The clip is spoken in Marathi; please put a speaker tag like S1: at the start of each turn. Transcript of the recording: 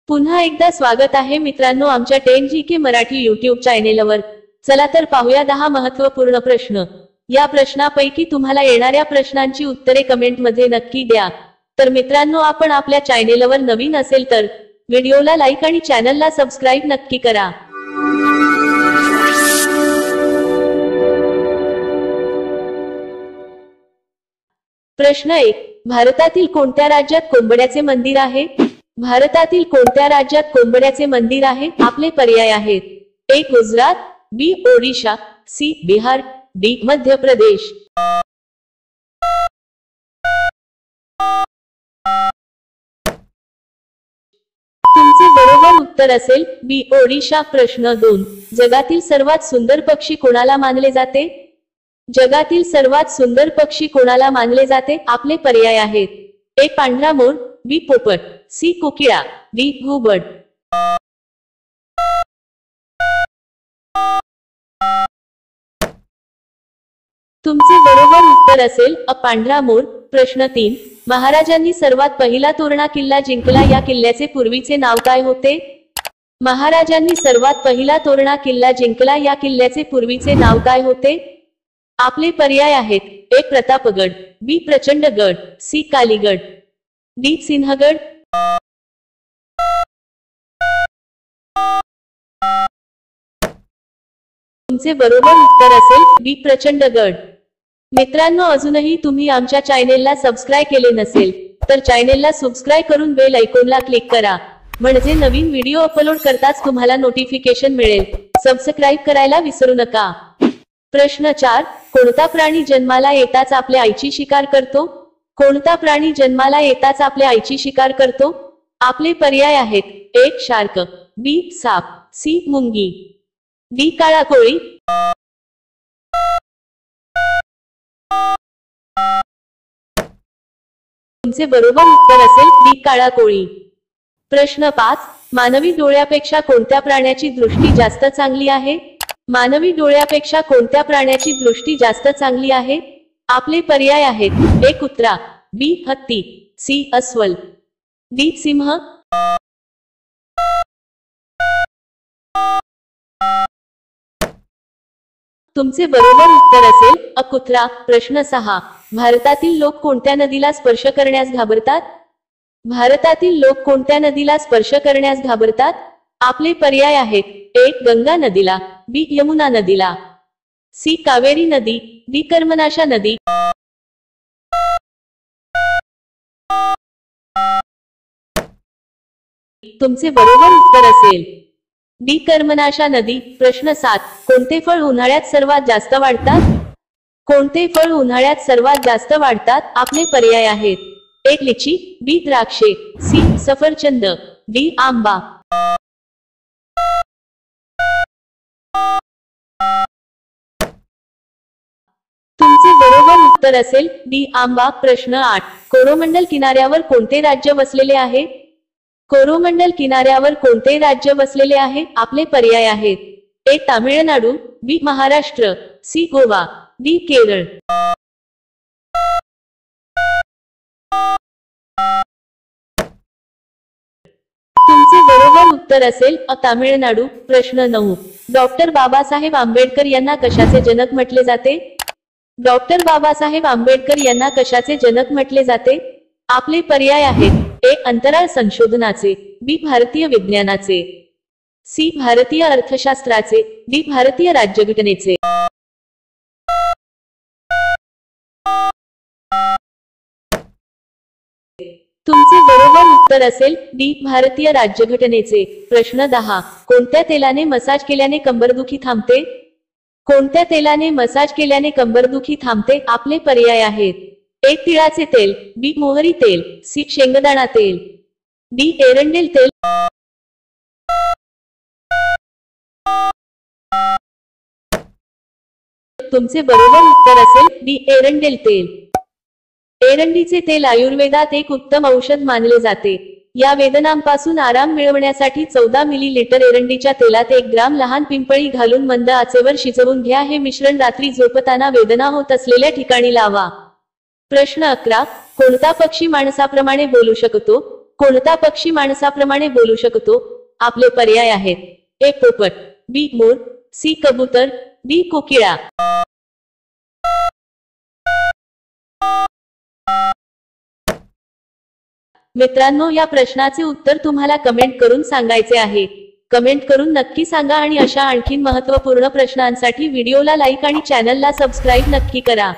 S1: पुन्हा एकदा स्वागत आहे मित्रांनो आमच्या 10GK मराठी YouTube चॅनेलवर। चला तर पाहूया 10 महत्त्वपूर्ण प्रश्न। या प्रश्नापैकी तुम्हाला येणाऱ्या प्रश्नांची उत्तरे कमेंट मध्ये नक्की द्या। तर मित्रांनो आपण आपल्या चॅनेलवर नवीन असेल तर व्हिडिओला लाईक आणि चॅनलला सबस्क्राइब नक्की करा। प्रश्न 1, भारतातील कोणत्या राज्यात कोंबड्याचे मंदिर आहे? भारतातील कोणत्या राज्यात कोंबड्याचे मंदिर आहे? आपले पर्याय आहेत: ए गुजरात, बी ओडिशा, सी बिहार, डी मध्य प्रदेश। तुमचे बरोबर उत्तर असेल बी ओडिशा। प्रश्न 2, जगातील सर्वात सुंदर पक्षी कोणाला मानले जाते? जगातील सर्वात सुंदर पक्षी कोणाला मानले जाते? आपले पर्याय आहेत: ए पांढरा मोर, बी पोपट, सी कोकिळा, डी घुबड। तुमचे बरोबर उत्तर असेल अ पांढरा मोर। प्रश्न 3, महाराजांनी सर्वात पहिला तोरणा किल्ला जिंकला, या किल्ल्याचे पूर्वीचे नाव काय होते? महाराजांनी सर्वात पहिला तोरणा किल्ला जिंकला, या किल्ल्याचे पूर्वीचे नाव काय होते? आपले पर्याय आहेत: ए प्रतापगड, बी प्रचंडगड, सी कालीगड, डी सिंहगड। तुमचे बरोबर उत्तर असेल बी प्रचंडगड। मित्रांनो अजूनही तुम्ही आमच्या चॅनेलला सबस्क्राइब केले नसेल तर चॅनेलला सबस्क्राइब करून बेल आयकॉनला क्लिक करा, म्हणजे नवीन व्हिडिओ अपलोड करताच तुम्हाला नोटिफिकेशन मिळेल। सबस्क्राइब करायला विसरू नका। प्रश्न 4, कोणता प्राणी जन्माला येताच आपल्या आईची शिकार करतो? कोणता प्राणी जन्माला येताच आपल्या आईची शिकार करतो? आपले पर्याय आहेत: ए शार्क, बी साप, सी मुंगी, डी काळा कोळी। तुमचे बरोबर उत्तर असेल डी काळा कोळी। प्रश्न 5, मानवी डोळ्यापेक्षा कोणत्या प्राण्याची दृष्टी जास्त चांगली आहे? मानवी डोळ्यापेक्षा कोणत्या प्राण्याची दृष्टी जास्त चांगली आहे? आपले पर्याय आहेत: ए कुत्रा, बी हत्ती, सी अस्वल, डी सिंह। तुमचे बरोबर उत्तर असेल अ कुत्रा। प्रश्न 6, भारतातील लोक कोणत्या नदीला स्पर्श करण्यास घाबरतात? भारतातील लोक कोणत्या नदीला स्पर्श करण्यास घाबरतात? आपले पर्याय आहेत: ए गंगा नदीला, बी यमुना नदीला, सी कावेरी नदी, डी कर्मनाशा नदी। तुमचे बरोबर उत्तर असेल डी कर्मनाशा नदी। प्रश्न 7, कोणते फळ उन्हाळ्यात सर्वात जास्त वाढतात? कोणते फळ उन्हाळ्यात सर्वात जास्त वाढतात? आपले पर्याय आहेत: ए लिची, बी द्राक्षे, सी सफरचंद, डी आंबा। तुमचे बरोबर उत्तर असेल डी आंबा। प्रश्न 8, कोरोमंडल किनाऱ्यावर कोणते राज्य वसलेले आहे? कोरोमंडल किनाऱ्यावर कोणते राज्य वसलेले आहे? आपले पर्याय आहेत: ए तामिळनाडू, बी महाराष्ट्र, सी गोवा, डी केरळ। तुमचे बरोबर उत्तर असेल अ तामिळनाडू। प्रश्न 9, डॉक्टर बाबासाहेब आंबेडकर यांना कशाचे जनक म्हटले जाते? डॉक्टर बाबासाहेब आंबेडकर यांना कशाचे जनक म्हटले जाते? आपले पर्याय आहेत: ए अंतराळ संशोधनाचे, बी भारतीय विज्ञानाचे, सी भारतीय अर्थशास्त्राचे, डी भारतीय राज्यघटनेचे। तुमचे बरोबर उत्तर असेल डी भारतीय राज्यघटनेचे। प्रश्न 10, कोणत्या तेलाने मसाज केल्याने कंबरदुखी थांबते? कोणत्या तेलाने मसाज केल्याने कंबरदुखी थांबते? आपले पर्याय आहेत: ए तिळाचे तेल, बी मोहरी तेल, सी शेंगदाणा तेल, डी एरंडेल तेल। तुमचे बरोबर उत्तर असेल डी एरंडेल तेल। एरंडीचे तेल आयुर्वेदात एक उत्तम औषध मानले जाते। या वेदनांपासून आराम मिळवण्यासाठी 14 मिलीलीटर एरंडीच्या तेलात 1 ग्राम लहान पिंपळी घालून मंद आचेवर शिजवून घ्या। हे मिश्रण रात्री झोपताना वेदना होत असलेल्या ठिकाणी लावा। प्रश्न 11, कोणता पक्षी माणसाप्रमाणे बोलू शकतो? कोणता पक्षी माणसाप्रमाणे बोलू शकतो? आपले पर्याय आहेत: ए पोपट, बी मोर, सी कबूतर, डी कोकिळा. मित्रांनो, या प्रश्नाचे उत्तर तुम्हाला कमेंट करून सांगायचे आहे. कमेंट करून नक्की सांगा आणि अशा आणखीन महत्त्वपूर्ण प्रश्नांसाठी व्हिडिओला लाईक आणि चॅनलला सबस्क्राईब नक्की करा.